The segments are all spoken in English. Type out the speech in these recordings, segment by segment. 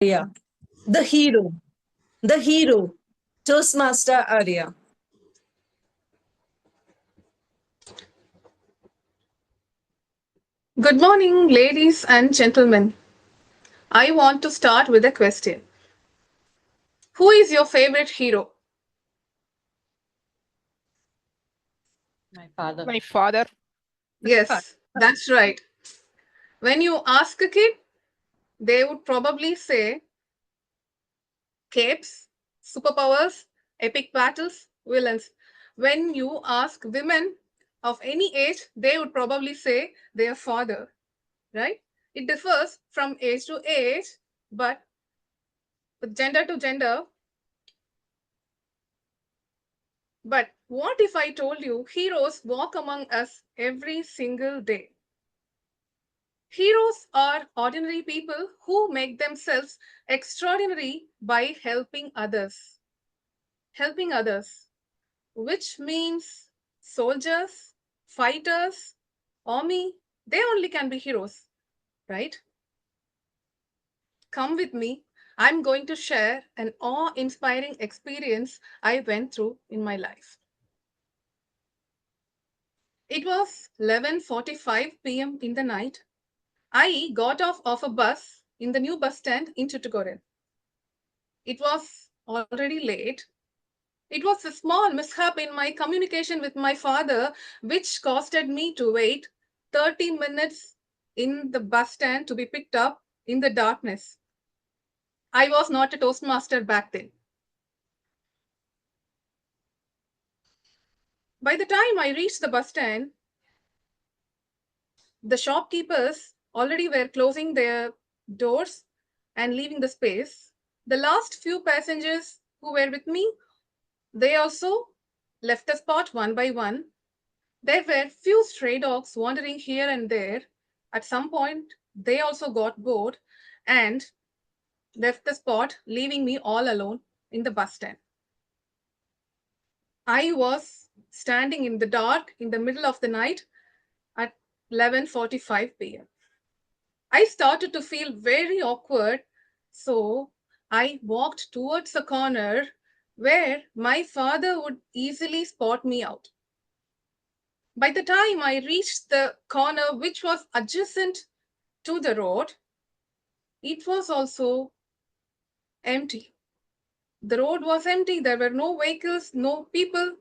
Ariya, the hero, the hero, Toastmaster Ariya. Good morning, ladies and gentlemen. I want to start with a question. Who is your favorite hero? My father. My father. Yes, that's right. When you ask a kid, they would probably say capes, superpowers, epic battles, villains. When you ask women of any age, they would probably say their father, right? It differs from age to age, but with gender to gender. But what if I told you heroes walk among us every single day? Heroes are ordinary people who make themselves extraordinary by helping others, which means soldiers, fighters, army, they only can be heroes, right? Come with me. I'm going to share an awe inspiring experience I went through in my life. It was 11:45 p.m. in the night. I got off of a bus in the new bus stand in Tuticorin. It was already late. It was a small mishap in my communication with my father, which costed me to wait 30 minutes in the bus stand to be picked up in the darkness. I was not a Toastmaster back then. By the time I reached the bus stand, the shopkeepers already were closing their doors and leaving the space. The last few passengers who were with me, they also left the spot one by one. There were few stray dogs wandering here and there. At some point, they also got bored and left the spot, leaving me all alone in the bus stand. I was standing in the dark in the middle of the night at 11:45 p.m. I started to feel very awkward, so I walked towards a corner where my father would easily spot me out. By the time I reached the corner, which was adjacent to the road, it was also empty. The road was empty. There were no vehicles, no people,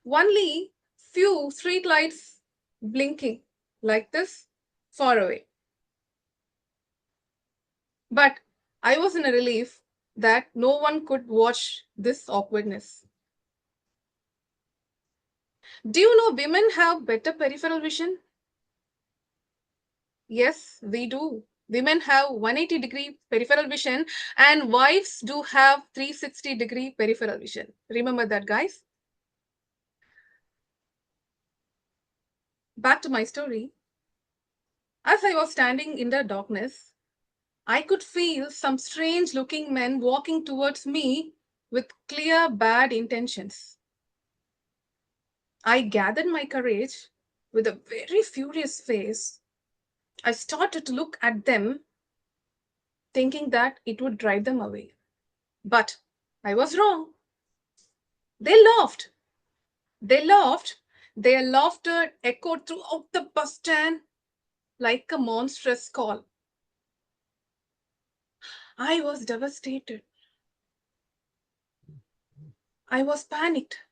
only few street lights blinking like this far away. But I was in a relief that no one could watch this awkwardness. Do you know women have better peripheral vision? Yes, we do. Women have 180-degree peripheral vision, and wives do have 360-degree peripheral vision. Remember that, guys? Back to my story. As I was standing in the darkness, I could feel some strange looking men walking towards me with clear bad intentions. I gathered my courage with a very furious face. I started to look at them, thinking that it would drive them away. But I was wrong. They laughed. They laughed. Their laughter echoed throughout the bus stand like a monstrous call. I was devastated. I was panicked.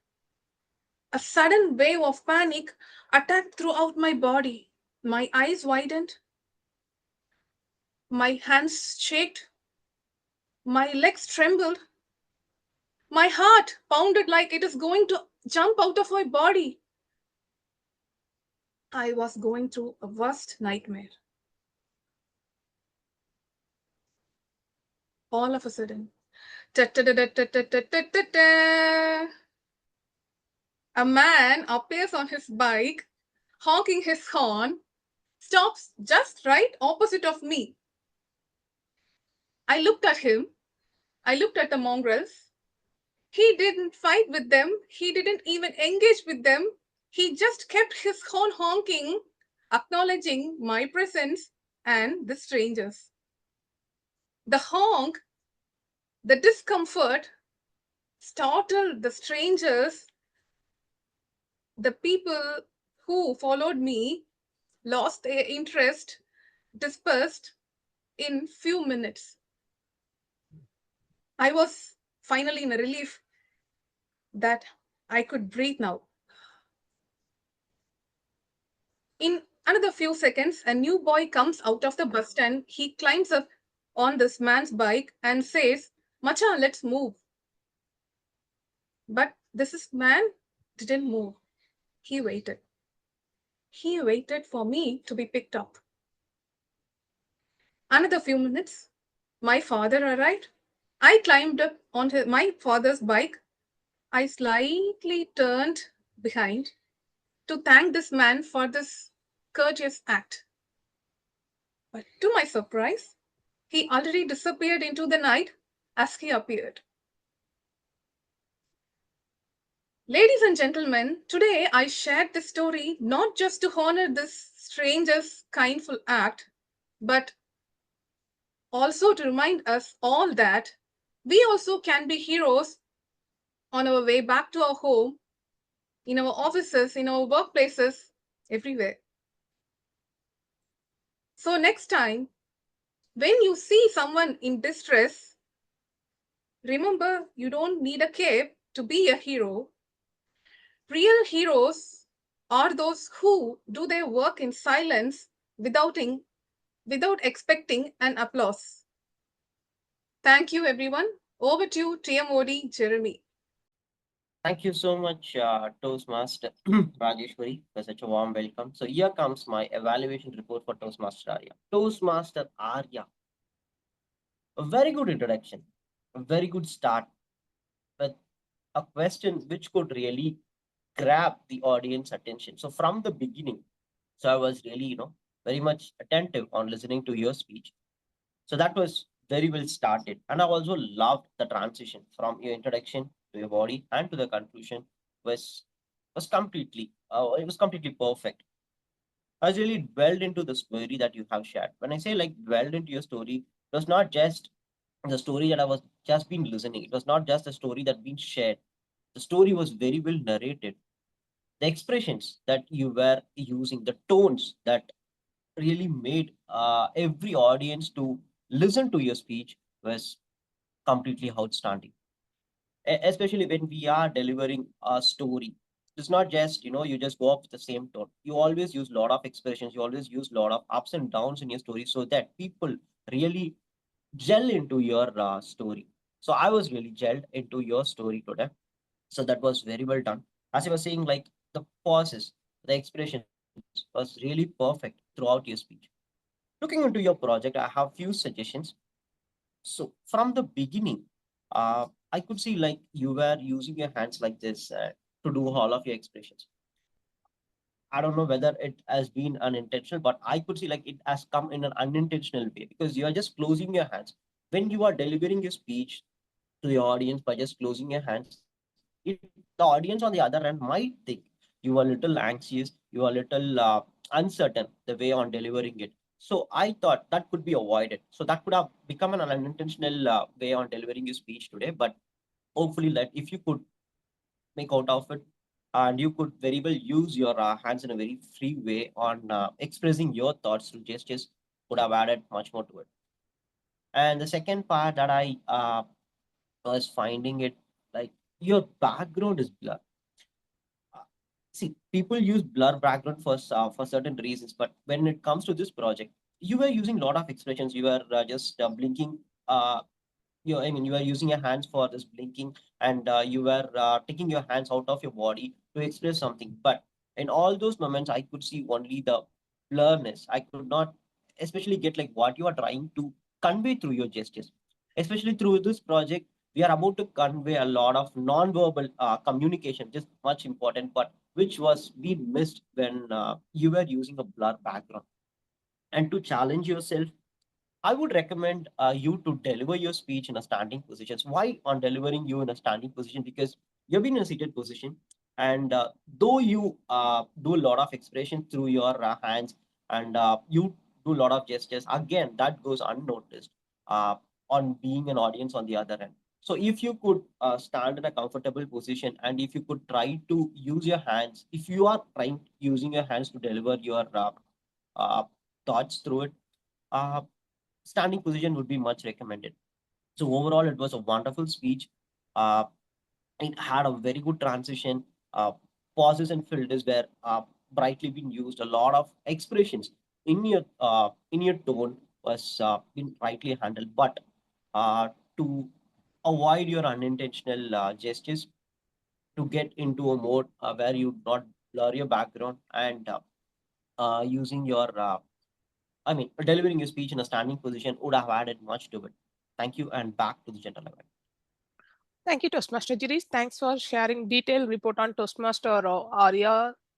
A sudden wave of panic attacked throughout my body. My eyes widened. My hands shook. My legs trembled. My heart pounded like it is going to jump out of my body. I was going through a worst nightmare. All of a sudden, a man appears on his bike, honking his horn, stops just right opposite of me. I looked at him. I looked at the mongrels. He didn't fight with them. He didn't even engage with them. He just kept his horn honking, acknowledging my presence and the strangers. The honk The discomfort startled the strangers. The people who followed me lost their interest, dispersed in few minutes. I was finally in a relief that I could breathe now. In another few seconds, a new boy comes out of the bus stand. He climbs up on this man's bike and says, Macha, let's move. But this man didn't move. He waited. He waited for me to be picked up. Another few minutes, my father arrived. I climbed up on my father's bike. I slightly turned behind to thank this man for this courteous act. But to my surprise, he already disappeared into the night as he appeared. Ladies and gentlemen, today I shared this story not just to honor this stranger's kindful act, but also to remind us all that we also can be heroes on our way back to our home, in our offices, in our workplaces, everywhere. So, next time, when you see someone in distress, remember you don't need a cape to be a hero. Real heroes are those who do their work in silence without expecting an applause. Thank you, everyone. Over to you, TMOD Jeremy. Thank you so much, Toastmaster Rajeshwari, for such a warm welcome. So here comes my evaluation report for Toastmaster Arya. Toastmaster Arya, a very good introduction, a very good start with a question which could really grab the audience attention. So from the beginning, so I was really, very much attentive on listening to your speech. So that was very well started. And I also loved the transition from your introduction to your body and to the conclusion was was completely perfect. I was really dwelled into the story that you have shared. When I say like dwelled into your story, it was not just the story that I was just been listening. It was not just a story that been shared. The story was very well narrated. The expressions that you were using, the tones that really made every audience to listen to your speech was completely outstanding. Especially when we are delivering a story, it's not just you just go up with the same tone. You always use a lot of expressions, you always use a lot of ups and downs in your story so that people really gel into your story. So I was really gelled into your story today. So that was very well done. As I was saying, like the pauses, the expressions was really perfect throughout your speech. Looking into your project, I have few suggestions. So from the beginning, I could see like you were using your hands like this to do all of your expressions. I don't know whether it has been unintentional, but I could see like it has come in an unintentional way because you are just closing your hands. When you are delivering your speech to the audience by just closing your hands, the audience on the other hand might think you are a little anxious, you are a little uncertain the way on delivering it. So I thought that could be avoided. So that could have become an unintentional way on delivering your speech today. But hopefully, that if you could make out of it, and you could very well use your hands in a very free way on expressing your thoughts through gestures, would have added much more to it. And the second part that I was finding it like your background is blur. Uh, See, people use blur background for certain reasons, but when it comes to this project, you were using a lot of expressions. You were just blinking. I mean, you were using your hands for this blinking, and you were taking your hands out of your body to express something. But in all those moments, I could see only the blurriness. I could not, especially get like what you are trying to convey through your gestures. Especially through this project, we are about to convey a lot of non-verbal communication, just much important, but which was being missed when you were using a blur background. And to challenge yourself, I would recommend you to deliver your speech in a standing position. So why on delivering you in a standing position? Because you've been in a seated position, and though you do a lot of expression through your hands and you do a lot of gestures, again that goes unnoticed. Uh, on being an audience on the other end. So if you could stand in a comfortable position, and if you could try to use your hands, if you are trying using your hands to deliver your uh, thoughts through it, uh, standing position would be much recommended. So overall, it was a wonderful speech. Uh, it had a very good transition. Pauses and filters were brightly being used. A lot of expressions in your tone was been rightly handled. But to avoid your unintentional gestures, to get into a mode where you not blur your background, and using your delivering your speech in a standing position would have added much to it. Thank you, and back to the general event. Thank you, Toastmaster Jirish. Thanks for sharing detailed report on Toastmaster Ariya